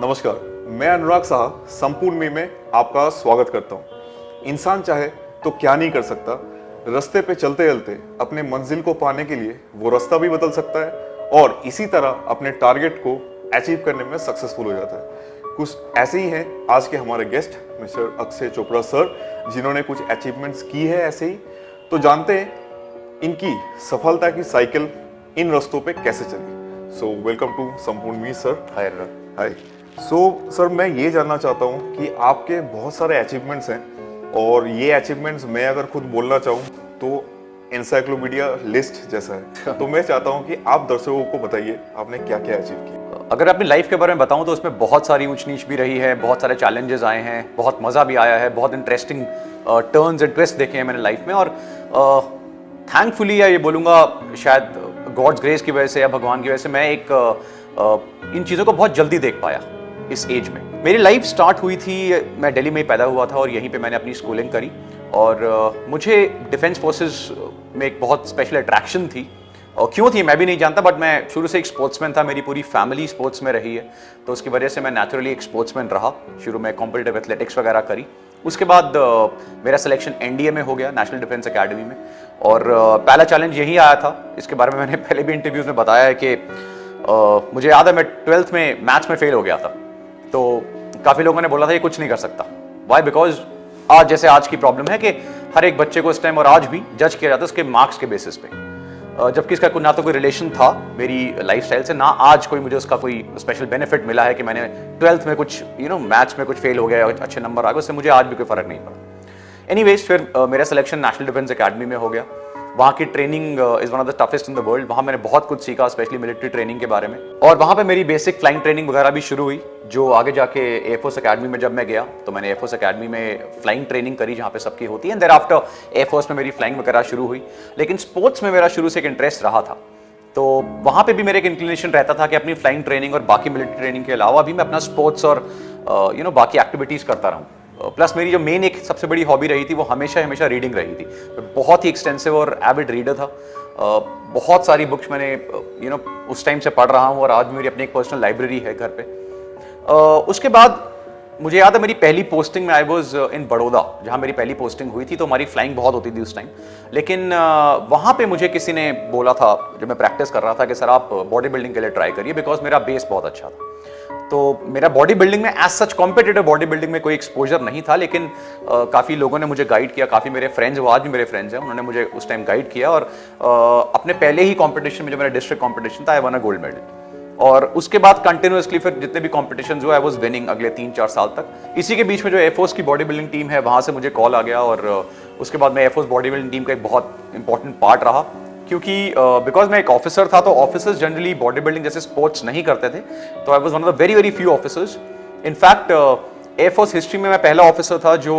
नमस्कार, मैं अनुराग साहा संपूर्ण मी में आपका स्वागत करता हूँ। इंसान चाहे तो क्या नहीं कर सकता। रास्ते पे चलते चलते अपने मंजिल को पाने के लिए वो रास्ता भी बदल सकता है और इसी तरह अपने टारगेट को अचीव करने में सक्सेसफुल हो जाता है। कुछ ऐसे ही हैं आज के हमारे guest mister Akshay Chopra sir, जिन्होंने कुछ अचीवमेंट्स की है ऐसे ही। तो जानते हैं इनकी सफलता की साइकिल इन रास्तों पे कैसे चली। सो वेलकम टू संपूर्ण मी सर। हाय। हाय। सो सर, मैं ये जानना चाहता हूँ कि आपके बहुत सारे अचीवमेंट्स हैं और ये अचीवमेंट्स मैं अगर खुद बोलना चाहूँ तो एनसाइक्लोपीडिया लिस्ट जैसा है। तो मैं चाहता हूँ कि आप दर्शकों को बताइए आपने क्या क्या अचीव किया। अगर अपनी लाइफ के बारे में बताऊं तो उसमें बहुत सारी ऊंच नीच भी रही है, बहुत सारे चैलेंजेस आए हैं, बहुत मज़ा भी आया है, बहुत इंटरेस्टिंग टर्न्स एंड ट्विस्ट देखे हैं मैंने लाइफ में। और थैंकफुली या ये बोलूँगा शायद गॉड्स ग्रेस की वजह से या भगवान की वजह से मैं इन चीज़ों को बहुत जल्दी देख पाया इस एज में। मेरी लाइफ स्टार्ट हुई थी, मैं दिल्ली में ही पैदा हुआ था और यहीं पे मैंने अपनी स्कूलिंग करी। और मुझे डिफेंस फोर्सेस में एक बहुत स्पेशल अट्रैक्शन थी। और क्यों थी मैं भी नहीं जानता, बट मैं शुरू से एक स्पोर्ट्समैन था, मेरी पूरी फैमिली स्पोर्ट्स में रही है, तो उसकी वजह से मैं नेचुरली एक स्पोर्ट्समैन रहा। शुरू में कॉम्पिटिटिव एथलेटिक्स वगैरह करी। उसके बाद मेरा सिलेक्शन एनडीए में हो गया, नेशनल डिफेंस एकेडमी में। और पहला चैलेंज यही आया था। इसके बारे में मैंने पहले भी इंटरव्यूज में बताया है कि मुझे याद है मैं 12th में मैथ्स में फेल हो गया था। तो काफ़ी लोगों ने बोला था ये कुछ नहीं कर सकता। वाई? बिकॉज आज की प्रॉब्लम है कि हर एक बच्चे को इस टाइम और आज भी जज किया जाता है उसके मार्क्स के बेसिस पे, जबकि इसका ना तो कोई रिलेशन था मेरी लाइफस्टाइल से, ना आज कोई मुझे उसका कोई स्पेशल बेनिफिट मिला है कि मैंने 12th में कुछ मैथ्स में कुछ फेल हो गया, अच्छे नंबर आ गए, उससे मुझे आज भी कोई फर्क नहीं पड़ा। एनीवेज, फिर मेरा सिलेक्शन नेशनल डिफेंस एकेडमी में हो गया। वहाँ की training is one of the toughest in the world. वहाँ मैंने बहुत कुछ सीखा, स्पेशली मिलिट्री ट्रेनिंग के बारे में। और वहाँ पे मेरी बेसिक फ्लाइंग ट्रेनिंग वगैरह भी शुरू हुई, जो आगे जाके एयरफोर्स एकेडमी में जब मैं गया तो मैंने एयरफोर्स एकेडमी में फ्लाइंग ट्रेनिंग करी, जहाँ पे सबकी होती है। एंड देयर आफ्टर एयरफोर्स में मेरी फ्लाइंग वगैरह शुरू हुई। लेकिन स्पोर्ट्स में मेरा शुरू से एक इंटरेस्ट रहा था, तो वहाँ पे भी मेरे एक इंक्लिनेशन रहता था कि अपनी फ्लाइंग ट्रेनिंग और बाकी मिलिट्री ट्रेनिंग के अलावा भी मैं अपना स्पोर्ट्स और बाकी एक्टिविटीज़ करता रहूँ। प्लस मेरी जो मेन एक सबसे बड़ी हॉबी रही थी वो हमेशा रीडिंग रही थी। मैं बहुत ही एक्सटेंसिव और एविड रीडर था। बहुत सारी बुक्स मैंने उस टाइम से पढ़ रहा हूँ और आज भी मेरी अपनी एक पर्सनल लाइब्रेरी है घर पे। उसके बाद मुझे याद है मेरी पहली पोस्टिंग में आई वॉज इन बड़ौदा, जहाँ मेरी पहली पोस्टिंग हुई थी। तो हमारी फ्लाइंग बहुत होती थी उस टाइम। लेकिन वहाँ पे मुझे किसी ने बोला था, जब मैं प्रैक्टिस कर रहा था, कि सर आप बॉडी बिल्डिंग के लिए ट्राई करिए, बिकॉज मेरा बेस बहुत अच्छा था। तो मेरा बॉडी बिल्डिंग में as such competitive bodybuilding में कोई एक्सपोजर नहीं था, लेकिन काफ़ी लोगों ने मुझे गाइड किया। काफ़ी मेरे फ्रेंड्स, वो आज भी मेरे फ्रेंड्स हैं, उन्होंने मुझे उस टाइम गाइड किया। और अपने पहले ही कॉम्पिटिशन में, जो मेरा डिस्ट्रिक्ट कॉम्पिटिशन था, I one a gold medal. और उसके बाद कंटिन्यूअसली फिर जितने भी कॉम्पिटिशन्स हुए आई वाज विनिंग अगले 3-4 साल तक। इसी के बीच में जो एयरफोर्स की बॉडी बिल्डिंग टीम है, वहाँ से मुझे कॉल आ गया। और उसके बाद मैं एयरफोर्स बॉडी बिल्डिंग टीम का एक बहुत इंपॉर्टेंट पार्ट रहा, क्योंकि बिकॉज मैं एक ऑफिसर था, तो ऑफिसर्स जनरली बॉडी बिल्डिंग जैसे स्पोर्ट्स नहीं करते थे। तो I was one of the very very few officers. In fact air force history में मैं पहला ऑफिसर था जो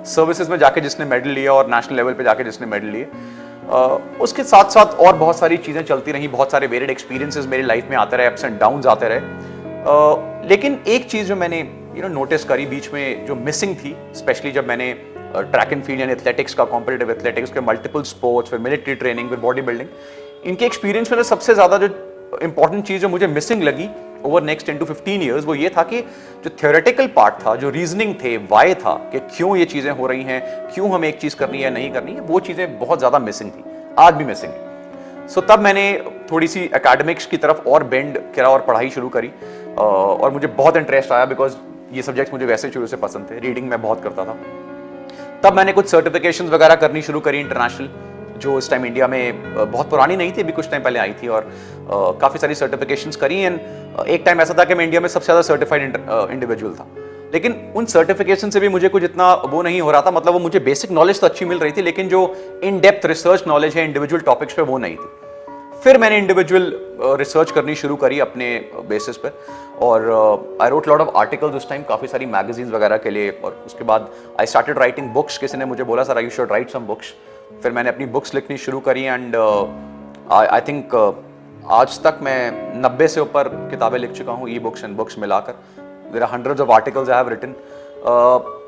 सर्विसेज में जाके जिसने मेडल लिया और नेशनल लेवल पे जाके जिसने मेडल लिए। उसके साथ साथ और बहुत सारी चीज़ें चलती रहीं, बहुत सारे वेरिड एक्सपीरियंसेस मेरी लाइफ में आते रहे, अप्स एंड डाउन्स आते रहे। लेकिन एक चीज़ जो मैंने नोटिस करी बीच में, जो मिसिंग थी, स्पेशली जब मैंने ट्रैक एंड फील्ड यानी एथलेटिक्स का, कॉम्पिटिटिव एथलेटिक्स के मल्टीपल स्पोर्ट्स, फिर मिलिट्री ट्रेनिंग, फिर बॉडी बिल्डिंग, इनके एक्सपीरियंस में सबसे ज़्यादा जो इंपॉर्टेंट चीज़ जो मुझे मिसिंग लगी ओवर नेक्स्ट 10 to 15 ईयर्स, वो ये था कि जो थ्योरेटिकल पार्ट था, जो रीजनिंग थे, वाई था कि क्यों ये चीज़ें हो रही हैं, क्यों हमें एक चीज़ करनी है नहीं करनी है, वो चीज़ें बहुत ज़्यादा मिसिंग थी, आज भी मिसिंग है। सो तब मैंने थोड़ी सी एकेडमिक्स की तरफ और बेंड करा और पढ़ाई शुरू करी। और मुझे बहुत इंटरेस्ट आया, बिकॉज ये सब्जेक्ट मुझे वैसे शुरू से पसंद थे, रीडिंग मैं बहुत करता था। तब मैंने कुछ सर्टिफिकेशंस वगैरह करनी शुरू करी इंटरनेशनल, जो इस टाइम इंडिया में बहुत पुरानी नहीं थी, अभी कुछ टाइम पहले आई थी। और काफ़ी सारी सर्टिफिकेशंस करी। एंड एक टाइम ऐसा था कि मैं इंडिया में सबसे ज़्यादा सर्टिफाइड इंडिविजुअल था। लेकिन उन सर्टिफिकेशन से भी मुझे कुछ इतना वो नहीं हो रहा था, मतलब वो मुझे बेसिक नॉलेज तो अच्छी मिल रही थी, लेकिन जो इन डेप्थ रिसर्च नॉलेज है इंडिविजुअल टॉपिक्स पे, वो नहीं थी। फिर मैंने इंडिविजुअल रिसर्च करनी शुरू करी अपने बेसिस पर। और I wrote lot of articles उस टाइम, काफ़ी सारी मैगजीन्स वगैरह के लिए। और उसके बाद आई स्टार्टेड राइटिंग बुक्स। किसी ने मुझे बोला sir you should write some books. फिर मैंने अपनी बुक्स लिखनी शुरू करी। एंड आई थिंक आज तक मैं 90 से ऊपर किताबें लिख चुका हूँ, ई बुक्स एंड बुक्स मिलाकर। There are hundreds of articles I have written.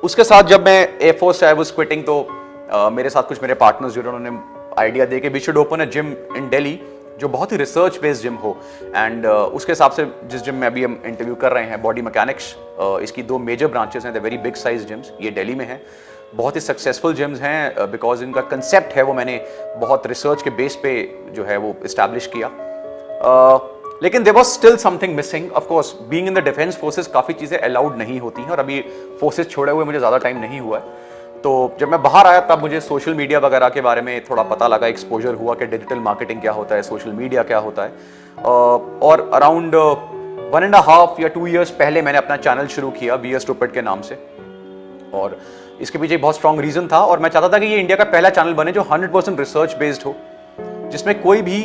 उसके साथ जब मैं एयरफोर्स आई वाज क्विटिंग, तो मेरे साथ कुछ मेरे पार्टनर्स जुड़े, उन्होंने आइडिया दे के we should open a gym in Delhi जो बहुत ही रिसर्च बेस्ड जिम हो एंड उसके हिसाब से जिस जिम में अभी हम इंटरव्यू कर रहे हैं बॉडी मैकेनिक्स, इसकी 2 मेजर ब्रांचेस हैं, the very big size gyms, ये दिल्ली में है, बहुत ही सक्सेसफुल जिम्स हैं बिकॉज इनका कंसेप्ट है वो मैंने बहुत रिसर्च के बेस पे जो है वो इस्टेब्लिश किया। लेकिन there was still something missing. Of course being in the defence forces काफ़ी चीज़ें अलाउड नहीं होती हैं और अभी फोर्सेस छोड़े हुए मुझे ज़्यादा टाइम नहीं हुआ है। तो जब मैं बाहर आया तब मुझे सोशल मीडिया वगैरह के बारे में थोड़ा पता लगा, एक्सपोजर हुआ कि डिजिटल मार्केटिंग क्या होता है, सोशल मीडिया क्या होता है। और अराउंड 1.5 या 2 ईयर्स पहले मैंने अपना चैनल शुरू किया बी ए स्टूपिड के नाम से, और इसके पीछे एक बहुत स्ट्रॉन्ग रीजन था और मैं चाहता था कि ये इंडिया का पहला चैनल बने जो 100% रिसर्च बेस्ड हो, जिसमें कोई भी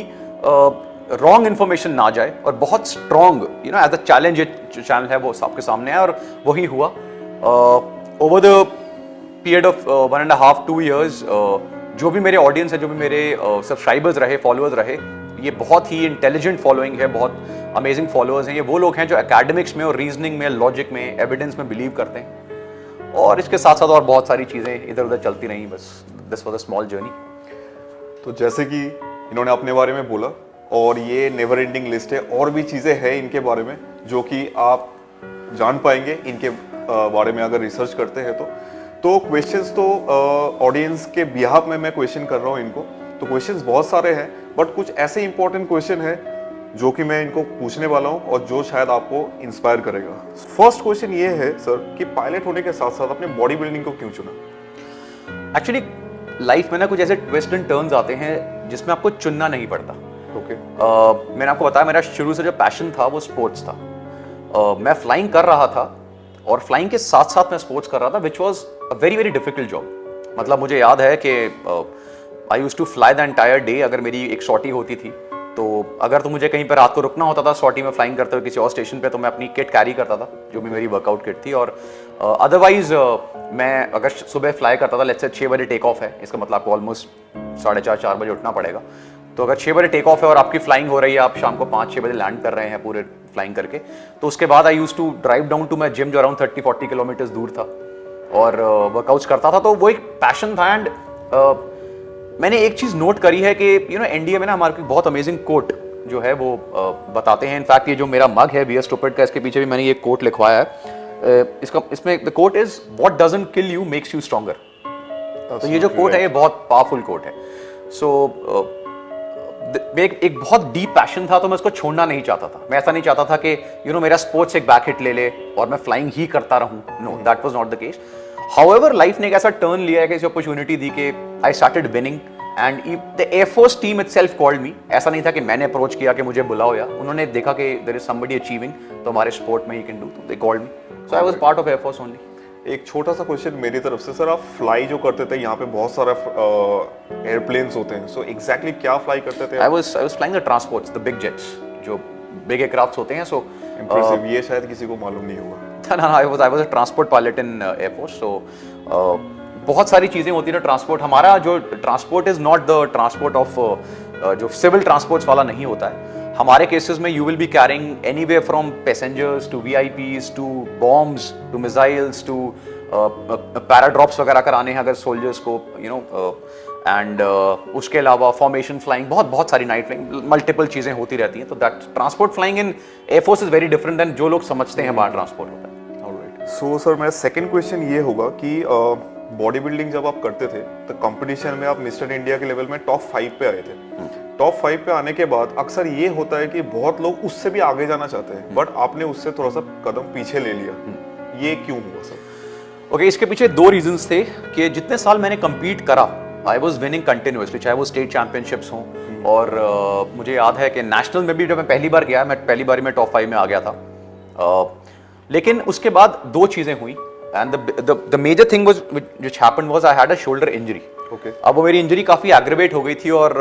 रॉन्ग इन्फॉर्मेशन ना जाए और बहुत स्ट्रॉन्ग एज अ चैलेंज ये चैनल है वो आपके सामने है, और वही हुआ। Over the period of 1.5-2 years जो भी मेरे ऑडियंस है, जो भी मेरे सब्सक्राइबर्स रहे, फॉलोअर्स रहे, ये बहुत ही इंटेलिजेंट फॉलोइंग है, बहुत अमेजिंग फॉलोअर्स हैं। ये वो लोग हैं जो एकेडमिक्स में और रीजनिंग में, लॉजिक में, एविडेंस में बिलीव करते हैं, और इसके साथ साथ और बहुत सारी चीज़ें इधर उधर चलती रहीं। बस this was a small journey. तो जैसे कि इन्होंने अपने बारे में बोला और ये नेवर एंडिंग लिस्ट है, और भी चीज़ें हैं इनके बारे में जो कि आप जान पाएंगे इनके बारे में अगर रिसर्च करते हैं तो क्वेश्चंस तो ऑडियंस के बिहाफ में मैं क्वेश्चन कर रहा हूँ इनको। तो क्वेश्चंस बहुत सारे हैं, बट कुछ ऐसे इंपॉर्टेंट क्वेश्चन है जो कि मैं इनको पूछने वाला हूँ और जो शायद आपको इंस्पायर करेगा। फर्स्ट क्वेश्चन ये है सर कि पायलट होने के साथ साथ आपने बॉडी बिल्डिंग को क्यों चुना? एक्चुअली लाइफ में ना कुछ ऐसे ट्विस्ट एंड टर्न्स आते हैं जिसमें आपको चुनना नहीं पड़ता। ओके। मैंने आपको बताया मेरा शुरू से जो पैशन था वो स्पोर्ट्स था। मैं फ्लाइंग कर रहा था और फ्लाइंग के साथ साथ मैं स्पोर्ट्स कर रहा था, which was a very very difficult job. मतलब मुझे याद है कि I use to fly the entire day. अगर मेरी एक शॉटी होती थी तो अगर तो मुझे कहीं पर रात को रुकना होता था शॉटी में फ्लाइंग करते हुए किसी और स्टेशन पे, तो मैं अपनी किट कैरी करता था जो भी मेरी वर्कआउट किट थी, और अदरवाइज मैं अगर सुबह फ्लाई करता था, लेट्स से 6 बजे टेक ऑफ है, इसका मतलब आपको ऑलमोस्ट 4:30-4 बजे उठना पड़ेगा। तो अगर 6 बजे टेक ऑफ है और आपकी फ्लाइंग हो रही है, आप शाम को 5-6 बजे लैंड कर रहे हैं पूरे फ्लाइंग करके, तो उसके बाद I use to drive down to my gym जो अराउंड 30-40 किलोमीटर्स दूर था, और वर्कआउट्स करता था। तो वो एक पैशन था। एंड मैंने एक चीज़ नोट करी है कि एनडीए में ना हमारे बहुत अमेजिंग कोट जो है वो बताते हैं। इनफैक्ट ये जो मेरा मग है बी ए स्टूपिड का, इसके पीछे भी मैंने ये कोट लिखवाया है। इसमें the quote is what doesn't kill you makes you stronger. तो ये जो कोट है ये बहुत पावरफुल कोट है। सो एक बहुत डीप पैशन था, तो मैं उसको छोड़ना नहीं चाहता था। मैं ऐसा नहीं चाहता था कि मेरा स्पोर्ट्स एक बैक हिट ले ले और मैं फ्लाइंग ही करता रहूं। No, that was not the case. However life ने एक ऐसा टर्न लिया है कि ऐसी अपॉर्चुनिटी दी कि I started winning and the air force team itself called me. ऐसा नहीं था कि मैंने अप्रोच किया कि मुझे बुलाओ, या उन्होंने देखा कि देयर इज समबडी अचीविंग, तो हमारे स्पोर्ट में ही कैन डू, तो they called me. So I was part of air force only. एक छोटा सा क्वेश्चन मेरी तरफ से सर, आप फ्लाई जो करते थे, यहाँ पे बहुत सारा एयरप्लेन्स होते हैं, सो एग्जैक्टली क्या फ्लाई करते थे? I was flying the transports, the big jets, जो बिग एयरक्राफ्ट्स होते हैं। सो इम्प्रेसिव, ये शायद किसी को मालूम नहीं होगा। I was a transport pilot in air force. So बहुत सारी चीज़ें होती है ना ट्रांसपोर्ट। हमारा जो transport is not the transport of जो सिविल ट्रांसपोर्ट्स वाला नहीं होता है। हमारे केसेस में you will be carrying anywhere from passengers to VIPs to bombs to missiles to paradrops वगैरह कराने हैं अगर सोल्जर्स को, एंड उसके अलावा फॉर्मेशन फ्लाइंग, बहुत सारी नाइट फ्लाइंग, मल्टीपल चीज़ें होती रहती हैं। तो that transport flying in air force is very different than जो लोग समझते हैं बाहर ट्रांसपोर्ट होता है। ऑलराइट। सो सर मेरा सेकंड क्वेश्चन ये होगा कि बॉडी बिल्डिंग जब आप करते थे तो कंपटीशन में आप मिस्टर इंडिया के लेवल में टॉप 5 पे आए थे। टॉप 5 पे आने के बाद अक्सर ये होता है कि बहुत लोग उससे भी आगे जाना चाहते हैं, बट आपने उससे थोड़ा सा कदम पीछे ले लिया। ये क्यों हुआ सर? ओके, इसके पीछे 2 रीजंस थे कि जितने साल मैंने compete करा, आई वॉज विनिंग कंटिन्यूसली, चाहे वो स्टेट चैंपियनशिप्स हों, और मुझे याद है कि नेशनल में भी जब मैं पहली बार गया, मैं पहली बार में टॉप 5 में आ गया था। लेकिन उसके बाद 2 चीज़ें हुई, and the major thing was which happened was I had a shoulder injury. Okay. अब वो मेरी इंजरी काफ़ी एग्रीवेट हो गई थी और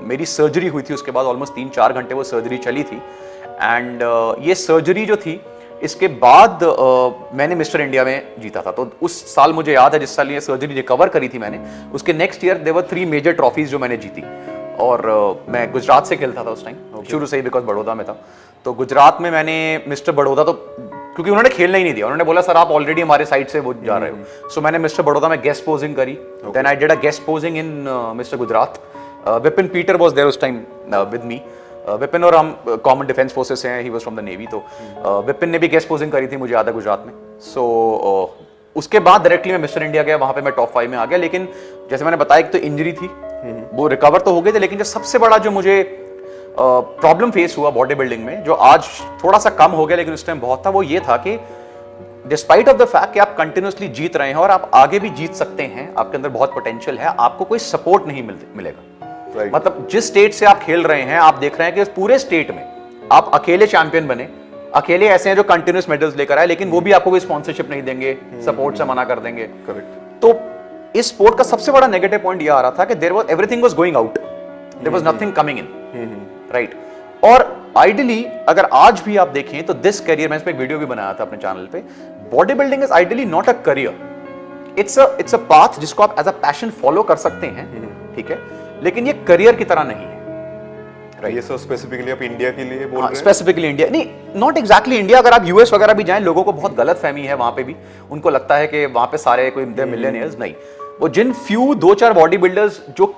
मेरी सर्जरी हुई थी। उसके बाद ऑलमोस्ट 3-4 घंटे वो सर्जरी चली थी। एंड ये सर्जरी जो थी, इसके बाद मैंने मिस्टर इंडिया में जीता था। तो उस साल मुझे याद है, जिस साल ये सर्जरी रिकवर करी थी मैंने, उसके next year there were 3 major trophies जो मैंने जीती। और मैं गुजरात से खेलता था उस टाइम, शुरू से ही, बिकॉज बड़ौदा में था। तो गुजरात में मैंने मिस्टर बड़ौदा, तो क्योंकि उन्होंने खेलना ही नहीं दिया, उन्होंने बोला सर आप ऑलरेडी हमारे साइड से वो जा रहे हो। सो मैंने मिस्टर बड़ौदा में गेस्ट पोजिंग करी, then I did a guest posing in mister Gujarat, Vipin Peter was there उस टाइम विद मी। विपिन और हम कॉमन डिफेंस फोर्सेस हैं, he was from the navy, तो विपिन ने भी गेस्ट पोजिंग करी थी मुझे याद है गुजरात में। सो उसके बाद डायरेक्टली मैं मिस्टर इंडिया गया, वहां पे मैं टॉप 5 में आ गया। लेकिन जैसे मैंने बताया एक तो इंजरी थी, वो रिकवर तो हो गए थे, लेकिन जो सबसे बड़ा जो मुझे प्रॉब्लम फेस हुआ बॉडी बिल्डिंग में, जो आज थोड़ा सा कम हो गया लेकिन उस टाइम बहुत था, वो ये था कि डिस्पाइट ऑफ द फैक्ट कि आप कंटिन्यूसली जीत रहे हैं और आप आगे भी जीत सकते हैं, आपके अंदर बहुत पोटेंशियल है, आपको कोई सपोर्ट नहीं मिलेगा। Right. मतलब जिस स्टेट से आप खेल रहे हैं, आप देख रहे हैं कि इस पूरे स्टेट में आप अकेले चैंपियन बने, अकेले ऐसे हैं जो कंटिन्यूस मेडल्स लेकर आए, लेकिन वो भी आपको कोई स्पॉन्सरशिप नहीं देंगे, सपोर्ट से मना कर देंगे। करेक्ट। तो इस स्पोर्ट का सबसे बड़ा नेगेटिव पॉइंट ये आ रहा था कि there was everything was going out, there was nothing coming in, right. और आइडियली अगर आज भी आप देखें तो दिस करियर, मैंने इस पे एक वीडियो भी बनाया था अपने चैनल पे, body building is ideally not a career, it's a path जिसको आप एज अ पैशन फॉलो कर सकते हैं, ठीक है, लेकिन ये करियर की तरह नहीं है। ये सर स्पेसिफिकली आप इंडिया के लिए बोल रहे हैं? स्पेसिफिकली इंडिया नहीं, नॉट एग्जैक्टली इंडिया, अगर आप यूएस वगैरह भी जाएं, लोगों को बहुत गलत फहमी है वहां पे भी, उनको लगता है कि वहां पे सारे कोई मिलियनियर्स, नहीं, वो जिन फ्यू 2-4 बॉडी बिल्डर्स जो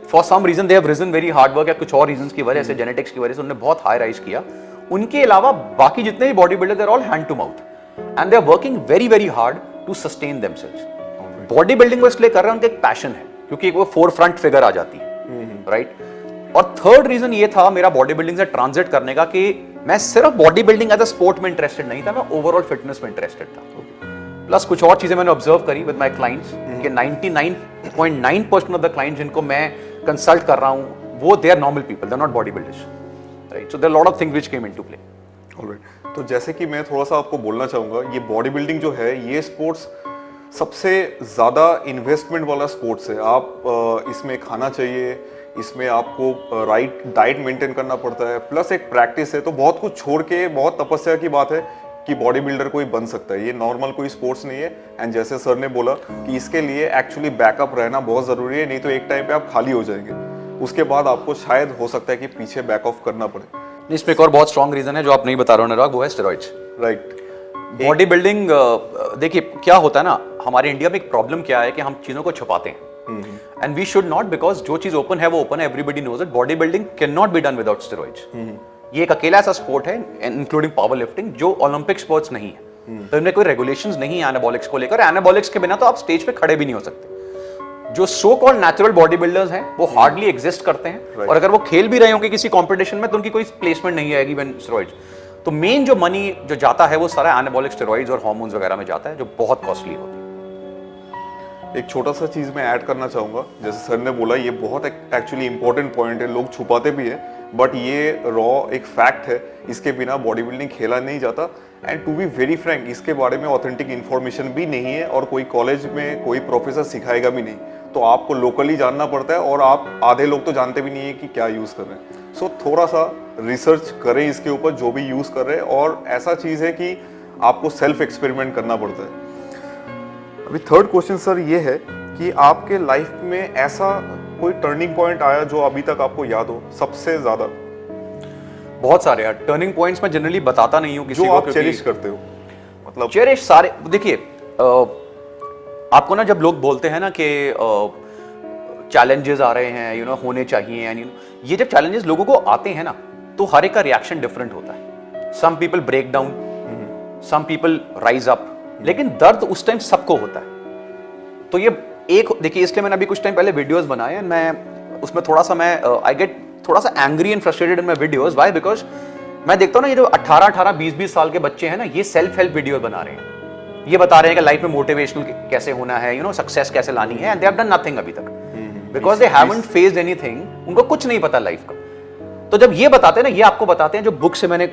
for some reason they have reason very hard work या कुछ और रीजंस की वजह से, जेनेटिक्स की वजह से उन्होंने बहुत हाई राइज किया, उनके अलावा बाकी जितने भी bodybuilder, they are all hand to mouth and they are working very very hard to sustain themselves. Bodybuilding वो इसलिए कर रहे हैं, उनका एक पैशन है, क्योंकि वो फोर फ्रंट फिगर आ जाती है, राइट। और थर्ड रीजन ये था मेरा बॉडी बिल्डिंग से ट्रांजिट करने का कि मैं सिर्फ bodybuilding as a sport में इंटरेस्टेड नहीं था, मैं ओवरऑल फिटनेस में इंटरेस्टेड था। प्लस कुछ और चीजें मैंने ऑब्जर्व करी विद माय क्लाइंट्स कि 99.9% ऑफ द क्लाइंट्स जिनको मैं कंसल्ट कर रहा हूं, वो they are normal people, they are not bodybuilders, right. So there are lot of things which came into play. Alright, तो जैसे कि मैं थोड़ा सा आपको बोलना चाहूँगा, ये बॉडी बिल्डिंग जो है, ये स्पोर्ट्स सबसे ज़्यादा इन्वेस्टमेंट वाला स्पोर्ट्स है। आप इसमें खाना चाहिए, इसमें आपको राइट डाइट मेंटेन करना पड़ता है, प्लस एक प्रैक्टिस है, तो बहुत कुछ छोड़ के बहुत तपस्या की बात है कि बॉडी बिल्डर कोई बन सकता है। ये नॉर्मल कोई स्पोर्ट्स नहीं है। एंड जैसे सर ने बोला कि इसके लिए एक्चुअली बैकअप रहना बहुत ज़रूरी है, नहीं तो एक टाइम पे आप खाली हो जाएंगे, उसके बाद आपको शायद हो सकता है कि पीछे बैक ऑफ करना पड़े। इसमें एक और बहुत स्ट्रॉन्ग रीजन है जो आप नहीं बता रहे हो अनुराग, वो है स्टेरॉइड्स, राइट। Body building. देखिए क्या होता है ना, हमारे इंडिया में एक प्रॉब्लम क्या है कि हम चीजों को छुपाते हैं, and we should not, because जो चीज ओपन है वो ओपन है, everybody knows it. Body building can not be done without steroids. ये एक अकेला ऐसा स्पोर्ट है, इंक्लूडिंग पावर लिफ्टिंग, जो ओलंपिक स्पोर्ट्स नहीं है, तो इनमें कोई रेगुलेशंस नहीं है एनाबॉलिक्स को लेकर। एनाबॉलिक्स के बिना तो आप स्टेज पे खड़े भी नहीं हो सकते। जो so called natural body builders हैं वो हार्डली एग्जिस्ट करते हैं, और अगर वो खेल भी रहे होंगे किसी कंपटीशन में तो उनकी कोई प्लेसमेंट नहीं आएगी व्हेन स्टेरॉइड्स। तो मेन जो मनी जो जाता है वो सारा एनाबॉलिक स्टेरॉइड्स और हार्मोन्स वगैरह में जाता है, जो बहुत कॉस्टली होती है। एक छोटा सा चीज मैं ऐड करना चाहूंगा, जैसे सर ने बोला, ये बहुत एक्चुअली इंपॉर्टेंट पॉइंट है, लोग छुपाते भी है, बट ये रॉ एक फैक्ट है, इसके बिना बॉडी बिल्डिंग खेला नहीं जाता। And to be very frank, इसके बारे में ऑथेंटिक इन्फॉर्मेशन भी नहीं है, और कोई कॉलेज में कोई प्रोफेसर सिखाएगा भी नहीं, तो आपको लोकली जानना पड़ता है, और आप आधे लोग तो जानते भी नहीं है कि क्या यूज कर रहे हैं। सो थोड़ा सा रिसर्च करें इसके ऊपर, जो भी यूज कर रहे हैं, और ऐसा चीज है कि आपको सेल्फ एक्सपेरिमेंट करना पड़ता है। अभी थर्ड क्वेश्चन सर ये है कि आपके लाइफ में ऐसा कोई टर्निंग पॉइंट आया जो अभी तक आपको याद हो सबसे ज्यादा? बहुत सारे यार टर्निंग पॉइंट्स मैं जनरली बताता नहीं हूँ किसी जो को, आप चेरिश करते हो, मतलब चेरिश सारे। देखिए आपको ना जब लोग बोलते हैं ना कि चैलेंजेस आ रहे हैं, यू नो होने चाहिए, एंड ये जब चैलेंजेस लोगों को आते हैं ना, तो हर एक का रिएक्शन डिफरेंट होता है। Some people break down, some people rise up, लेकिन दर्द उस टाइम सबको होता है। तो ये एक देखिए, इसलिए मैंने अभी कुछ टाइम पहले वीडियोस बनाए, मैं उसमें थोड़ा सा मैं आई गेट थोड़ा सा angry and frustrated in my videos. Why? Because मैं देखता हूं ना, ये जो 18, 20 साल के बच्चे हैं ना, ये सेल्फ हेल्प वीडियो बना रहे हैं, ये बता रहे हैं कि लाइफ में मोटिवेशनल कैसे होना है, यू नो सक्सेस कैसे लानी है, and they have done nothing अभी तक, because they haven't faced anything. उनको कुछ नहीं पता लाइफ का। तो जब ये बताते हैं ना, ये आपको बताते हैं जो बुक से मैंने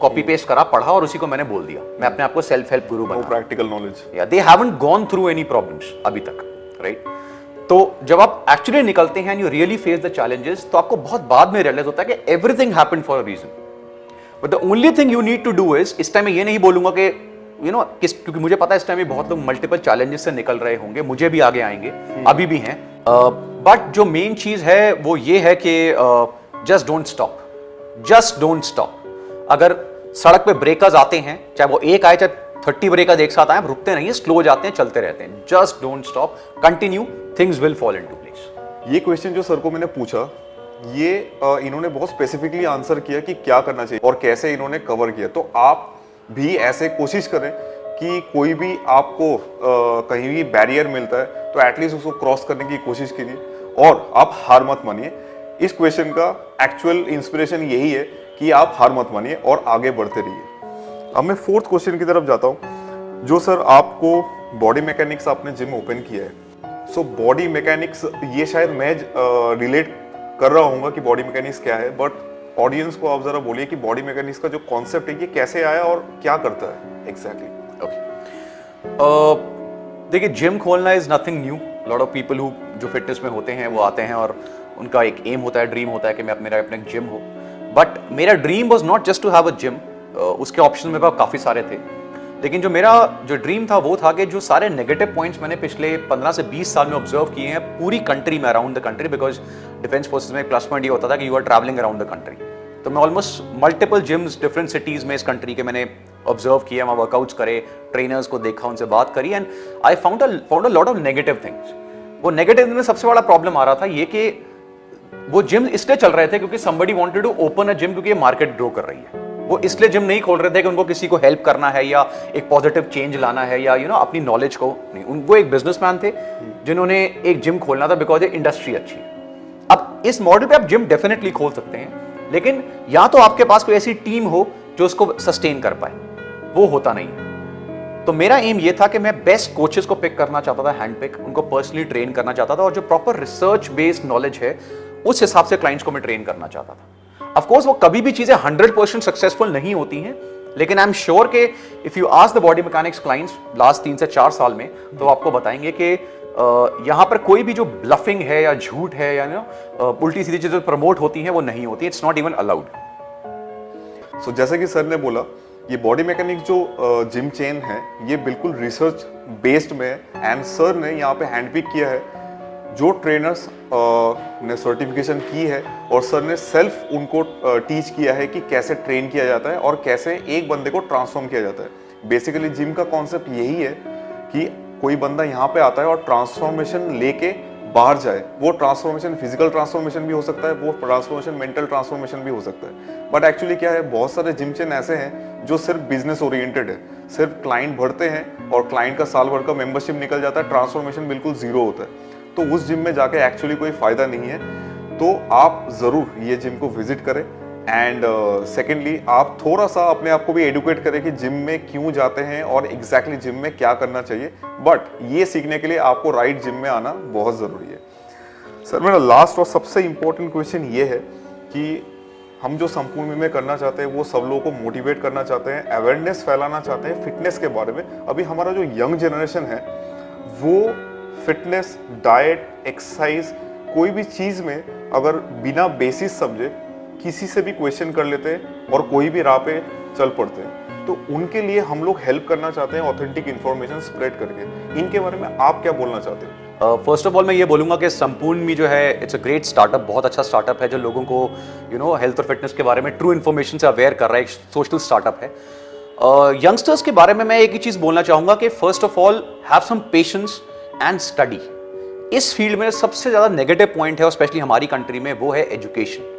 कॉपी पेस्ट करा, पढ़ा, और उसी को मैंने बोल दिया, मैं अपने आप को सेल्फ हेल्प गुरु बना। प्रैक्टिकल नॉलेज, या they haven't gone through any problems अभी तक, राइट? तो जब आप एक्चुअली निकलते हैं and you really face the challenges, तो आपको बहुत बाद में रियलाइज होता है कि everything happened for a reason. But the only thing you need to do is, इस टाइम मैं ये नहीं बोलूंगा कि यू नो क्योंकि मुझे पता है इस टाइम में बहुत लोग मल्टीपल चैलेंजेस से निकल रहे होंगे, मुझे भी आगे आएंगे, अभी भी हैं, बट जो मेन चीज है वो ये है कि just don't stop, just don't stop. अगर सड़क पे ब्रेकर्स आते हैं, चाहे वो एक आए चाहे 30 ब्रेकर्स एक साथ आए, रुकते नहीं, स्लो जाते हैं, चलते रहते हैं। Just don't stop, continue, things will fall into place. ये क्वेश्चन जो सर को मैंने पूछा, ये इन्होंने बहुत स्पेसिफिकली आंसर किया कि क्या करना चाहिए और कैसे इन्होंने कवर किया। तो आप भी ऐसे कोशिश करें कि कोई भी आपको कहीं भी बैरियर मिलता है तो एटलीस्ट उसको क्रॉस करने की कोशिश कीजिए और आप हार मत मानिए। इस क्वेश्चन का एक्चुअल इंस्पिरेशन यही है कि आप हार मत मानिए और आगे बढ़ते रहिए। अब मैं फोर्थ क्वेश्चन की तरफ जाता हूँ, जो सर आपको बॉडी मैकेनिक्स आपने जिम ओपन किया है। सो बॉडी मैकेनिक्स, ये शायद मैं रिलेट कर रहा हूँ कि बॉडी मैकेनिक्स क्या है, बट ऑडियंस को आप जरा बोलिए कि बॉडी मैकेनिक्स का जो कॉन्सेप्ट है ये कैसे आया और क्या करता है एग्जैक्टली। देखिए, जिम खोलना is nothing new. Lot of people who जो फिटनेस में होते हैं वो आते हैं और उनका एक एम होता है, ड्रीम होता है कि मेरा अपना जिम हो। बट मेरा dream was not just to have a gym. उसके ऑप्शन मेरे पास काफ़ी सारे थे, लेकिन जो ड्रीम था वो था कि जो सारे नेगेटिव पॉइंट्स मैंने पिछले 15 से 20 साल में ऑब्जर्व किए हैं पूरी कंट्री में, around the country, because defence forces में एक प्लस पॉइंट ये होता था कि you are travelling around the country. तो मैं almost multiple gyms different cities में इस कंट्री के मैंने ऑब्जर्व किया, मैं वर्कआउट्स करे, ट्रेनर्स को देखा, उनसे बात करी, and I found a lot of negative things. वो नेगेटिव में सबसे बड़ा प्रॉब्लम आ रहा था ये कि वो जिम इसलिए चल रहे थे क्योंकि somebody wanted to open a gym, क्योंकि ये मार्केट ग्रो कर रही है। वो इसलिए जिम नहीं खोल रहे थे कि उनको किसी को हेल्प करना है या एक पॉजिटिव चेंज लाना है या अपनी नॉलेज को नहीं। वो एक बिजनेसमैन थे जिन्होंने एक जिम खोलना था बिकॉज इंडस्ट्री अच्छी है। अब इस मॉडल पे आप जिम डेफिनेटली खोल सकते हैं, लेकिन या तो आपके पास कोई ऐसी टीम हो जो उसको सस्टेन कर पाए, वो होता नहीं है। तो मेरा एम ये था कि मैं बेस्ट कोचेस को पिक करना चाहता था, हैंड पिक, उनको पर्सनली ट्रेन करना चाहता था और जो प्रॉपर रिसर्च बेस्ड नॉलेज है उस हिसाब से क्लाइंट्स को मैं ट्रेन करना चाहता था। ऑफ कोर्स वो कभी भी चीजें 100% सक्सेसफुल नहीं होती हैं, लेकिन आई एम श्योर कि if you ask the body mechanics clients last 3 से 4 साल में, तो आपको बताएंगे कि यहाँ पर कोई भी जो ब्लफिंग है या झूठ है या उल्टी सीधी चीजें प्रमोट होती हैं वो नहीं होती, इट्स नॉट इवन अलाउड। सो जैसे कि सर ने बोला, ये बॉडी मैकेनिक्स जो जिम चेन है ये बिल्कुल रिसर्च बेस्ड में है, एंड सर ने यहाँ पे हैंड पिक किया है जो ट्रेनर्स ने सर्टिफिकेशन की है और सर ने सेल्फ उनको टीच किया है कि कैसे ट्रेन किया जाता है और कैसे एक बंदे को ट्रांसफॉर्म किया जाता है। बेसिकली जिम का कॉन्सेप्ट यही है कि कोई बंदा यहाँ पे आता है और ट्रांसफॉर्मेशन लेके बाहर जाए। वो ट्रांसफॉर्मेशन फिजिकल ट्रांसफॉर्मेशन भी हो सकता है, वो ट्रांसफॉर्मेशन मेंटल ट्रांसफॉर्मेशन भी हो सकता है। बट एक्चुअली क्या है, बहुत सारे जिम चेन ऐसे हैं जो सिर्फ बिजनेस ओरिएंटेड है, सिर्फ क्लाइंट भरते हैं और क्लाइंट का साल भर का मेंबरशिप निकल जाता है, ट्रांसफॉर्मेशन बिल्कुल जीरो होता है। तो उस जिम में जाके एक्चुअली कोई फायदा नहीं है। तो आप जरूर ये जिम को विजिट करें, एंड सेकेंडली आप थोड़ा सा अपने आप को भी एडुकेट करें कि जिम में क्यों जाते हैं और एग्जैक्टली जिम में क्या करना चाहिए। बट ये सीखने के लिए आपको राइट जिम में आना बहुत ज़रूरी है। सर मेरा लास्ट और सबसे इम्पोर्टेंट क्वेश्चन ये है कि हम जो संपूर्ण में करना चाहते हैं वो सब लोगों को मोटिवेट करना चाहते हैं, अवेयरनेस फैलाना चाहते हैं फिटनेस के बारे में। अभी हमारा जो यंग जनरेशन है वो फिटनेस, डाइट, एक्सरसाइज, कोई भी चीज़ में अगर बिना बेसिस समझे किसी से भी क्वेश्चन कर लेते हैं और कोई भी राह पे चल पड़ते हैं। तो उनके लिए हम लोग हेल्प करना चाहते हैं ऑथेंटिक इन्फॉर्मेशन स्प्रेड करके। इनके बारे में आप क्या बोलना चाहते हैं? फर्स्ट ऑफ ऑल मैं ये बोलूँगा कि संपूर्ण मी जो है इट्स अ ग्रेट स्टार्टअप, बहुत अच्छा स्टार्टअप है जो लोगों को हेल्थ और फिटनेस के बारे में ट्रू इन्फॉर्मेशन से अवेयर कर रहा है, एक सोशल स्टार्टअप है। यंगस्टर्स के बारे में मैं एक ही चीज़ बोलना चाहूँगा कि first of all have some patience and study. इस फील्ड में सबसे ज़्यादा नेगेटिव पॉइंट है और स्पेशली हमारी कंट्री में वो है एजुकेशन।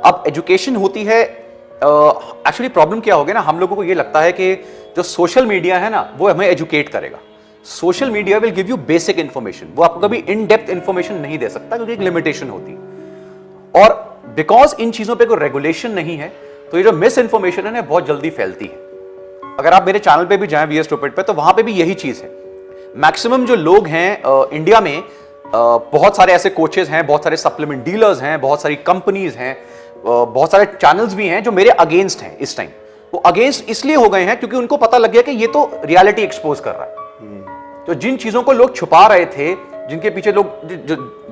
अब एजुकेशन होती है, एक्चुअली प्रॉब्लम क्या हो गया ना, हम लोगों को ये लगता है कि जो सोशल मीडिया है ना वो हमें एजुकेट करेगा। Social media will give you basic information, वो आपको कभी इन डेप्थ इन्फॉर्मेशन नहीं दे सकता क्योंकि एक लिमिटेशन होती है। और बिकॉज इन चीज़ों पे कोई रेगुलेशन नहीं है तो ये जो मिस इन्फॉर्मेशन है ना बहुत जल्दी फैलती है। अगर आप मेरे चैनल पे भी जाएं वीएस स्टूपिड पे, तो वहां पे भी यही चीज़ है। मैक्सिमम जो लोग हैं इंडिया में, बहुत सारे ऐसे कोचेज हैं, बहुत सारे सप्लीमेंट डीलर्स हैं, बहुत सारी कंपनीज हैं, बहुत सारे चैनल्स भी हैं जो मेरे अगेंस्ट हैं इस टाइम। वो अगेंस्ट इसलिए हो गए हैं क्योंकि उनको पता लग गया कि ये तो रियलिटी एक्सपोज कर रहा है। तो जिन चीजों को लोग छुपा रहे थे, जिनके पीछे लोग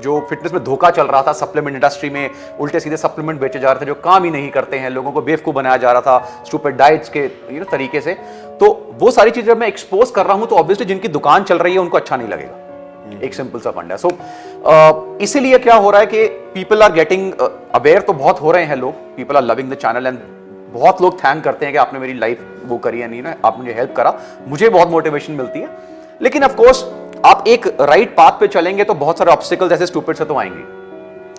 जो फिटनेस में धोखा चल रहा था, सप्लीमेंट इंडस्ट्री में उल्टे सीधे सप्लीमेंट बेचे जा रहे थे जो काम ही नहीं करते हैं, लोगों को बेवकूफ बनाया जा रहा था स्टूपिड डाइट्स के तरीके से, तो वो सारी चीजें मैं एक्सपोज कर रहा हूं तो ऑब्वियसली जिनकी दुकान चल रही है उनको अच्छा नहीं लगेगा। एक सिंपल सा फंड है। सो इसीलिए क्या हो रहा है कि पीपल आर गेटिंग अवेयर, तो बहुत हो रहे हैं लोग, people are loving the channel and बहुत लोग थैंक करते हैं कि आपने मेरी लाइफ वो करी है, नहीं ना, आप मुझे हेल्प करा, मुझे बहुत मोटिवेशन मिलती है। लेकिन ऑफ कोर्स आप एक राइट पाथ पे चलेंगे तो बहुत सारे ऑब्स्टिकल्स ऐसे स्टूपिड से तो आएंगे,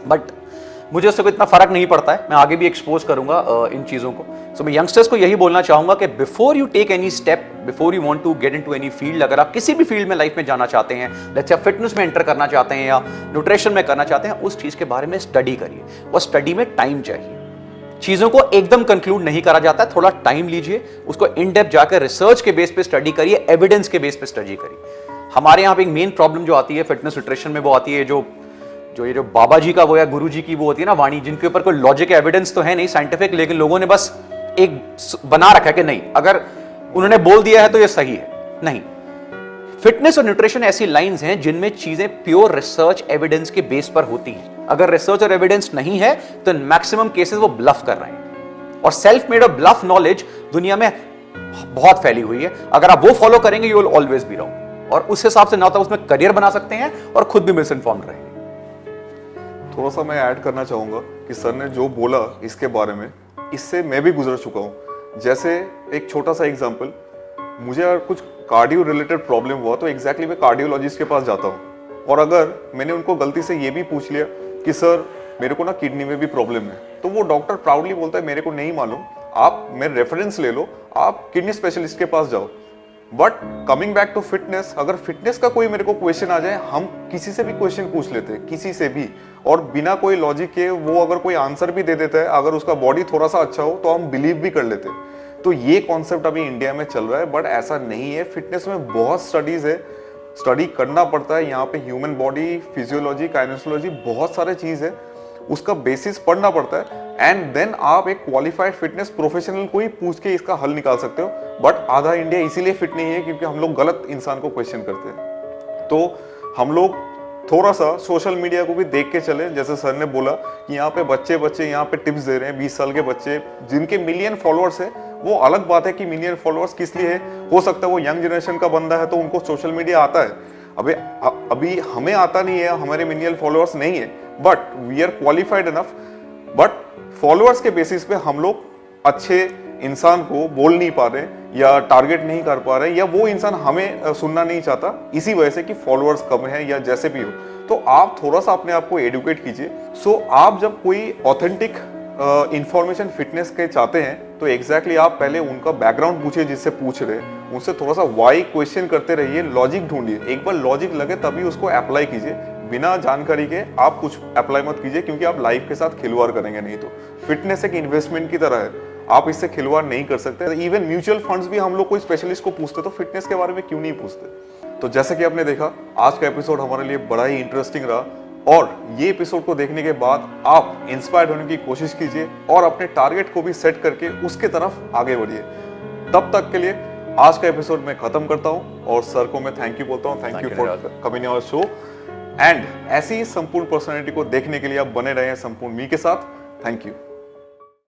बट मुझे उससे कोई इतना फर्क नहीं पड़ता है, मैं आगे भी एक्सपोज करूंगा इन चीजों को। सो मैं यंगस्टर्स को यही बोलना चाहूंगा कि before you take any step, before you want to get into any field, अगर आप किसी भी फील्ड में लाइफ में जाना चाहते हैं, लेट्स से फिटनेस में एंटर करना चाहते हैं या न्यूट्रिशन में करना चाहते हैं, उस चीज के बारे में स्टडी करिए। और स्टडी में टाइम चाहिए, चीजों को एकदम कंक्लूड नहीं करा जाता है, थोड़ा टाइम लीजिए, उसको इन डेप्थ जाकर रिसर्च के बेस पे स्टडी करिए, एविडेंस के बेस पे स्टडी करिए। हमारे यहाँ पे एक मेन प्रॉब्लम जो आती है फिटनेस न्यूट्रिशन में, वो आती है जो बाबा जी का वो या गुरु जी की वो होती है ना वाणी, जिनके ऊपर कोई लॉजिक एविडेंस तो है नहीं साइंटिफिक, लेकिन लोगों ने बस एक बना रखा है कि नहीं, अगर उन्होंने बोल दिया है तो ये सही है। नहीं, फिटनेस और न्यूट्रिशन ऐसी लाइंस हैं जिनमें चीजें प्योर रिसर्च एविडेंस के बेस पर होती हैं। अगर रिसर्च और एविडेंस नहीं है तो इन मैक्सिमम केसेस वो ब्लफ कर रहे हैं, और सेल्फ मेड और ब्लफ नॉलेज दुनिया में बहुत फैली हुई है। अगर आप वो फॉलो करेंगे you will always be wrong, और उस हिसाब से ना तो उसमें करियर बना सकते हैं और खुद भी मिस इन्फॉर्म्ड रहेंगे। थोड़ा सा मैं ऐड करना चाहूँगा कि सर ने जो बोला इसके बारे में, इससे मैं भी गुजर चुका हूँ। जैसे एक छोटा सा एग्जांपल, मुझे अगर कुछ कार्डियो रिलेटेड प्रॉब्लम हुआ तो एग्जैक्टली मैं कार्डियोलॉजिस्ट के पास जाता हूँ, और अगर मैंने उनको गलती से ये भी पूछ लिया कि सर मेरे को ना किडनी में भी प्रॉब्लम है, तो वो डॉक्टर प्राउडली बोलता है मेरे को नहीं मालूम, आप मेरे रेफरेंस ले लो, आप किडनी स्पेशलिस्ट के पास जाओ। But coming back to fitness, अगर फिटनेस का कोई मेरे को क्वेश्चन आ जाए, हम किसी से भी क्वेश्चन पूछ लेते हैं, किसी से भी, और बिना कोई लॉजिक के वो अगर कोई आंसर भी दे देता है, अगर उसका बॉडी थोड़ा सा अच्छा हो तो हम बिलीव भी कर लेते हैं। तो ये कॉन्सेप्ट अभी इंडिया में चल रहा है, बट ऐसा नहीं है। फिटनेस में बहुत स्टडीज है, स्टडी करना पड़ता है। यहाँ पे ह्यूमन बॉडी, फिजियोलॉजी, काइनेसोलॉजी, बहुत सारे चीज है, उसका बेसिस पढ़ना पड़ता है, एंड देन आप एक क्वालिफाइड फिटनेस प्रोफेशनल को ही पूछ के इसका हल निकाल सकते हो। बट आधा इंडिया इसीलिए फिट नहीं है क्योंकि हम लोग गलत इंसान को क्वेश्चन करते हैं। तो हम लोग थोड़ा सा सोशल मीडिया को भी देख के चले, जैसे सर ने बोला कि यहाँ पे बच्चे यहाँ पे टिप्स दे रहे हैं, 20 साल के बच्चे जिनके मिलियन फॉलोअर्स है। वो अलग बात है कि मिलियन फॉलोअर्स किस लिए है, हो सकता है वो यंग जनरेशन का बंदा है तो उनको सोशल मीडिया आता है। अभी हमें आता नहीं है, हमारे मिलियन फॉलोअर्स नहीं है, but we are qualified enough. But followers के बेसिस पे हम लोग अच्छे इंसान को बोल नहीं पा रहे, या टारगेट नहीं कर पा रहे, या वो इंसान हमें सुनना नहीं चाहता, इसी वजह से कि फॉलोअर्स कम है या जैसे भी हो। तो आप थोड़ा सा अपने आप को एडुकेट कीजिए। सो आप जब कोई ऑथेंटिक इंफॉर्मेशन फिटनेस के चाहते हैं तो एग्जैक्टली आप पहले उनका बैकग्राउंड पूछिए, जिससे पूछ रहे हैं उनसे थोड़ा सा वाई क्वेश्चन करते रहिए, लॉजिक ढूंढिए। एक बार लॉजिक लगे तभी उसको अप्लाई कीजिए, बिना जानकारी के आप कुछ अप्लाई मत कीजिए, क्योंकि आप लाइफ के साथ खिलवाड़ करेंगे। नहीं तो फिटनेस एक इन्वेस्टमेंट की तरह है, आप इससे खिलवाड़ नहीं कर सकते। इवन म्यूचुअल फंड्स भी हम लोग कोई स्पेशलिस्ट को पूछते तो फिटनेस के बारे में क्यों नहीं पूछते। तो जैसे कि आपने देखा, आज का एपिसोड हमारे लिए बड़ा ही इंटरेस्टिंग रहा, और ये एपिसोड को देखने के बाद आप इंस्पायर्ड होने की कोशिश कीजिए और अपने टारगेट को भी सेट करके उसके तरफ आगे बढ़िए। तब तक के लिए आज का एपिसोड मैं खत्म करता हूं, और सर को मैं थैंक यू बोलता हूं। Thank you for coming our show. And ऐसी ही संपूर्ण पर्सनैलिटी को देखने के लिए आप बने रहे हैं संपूर्ण मी के साथ। Thank you.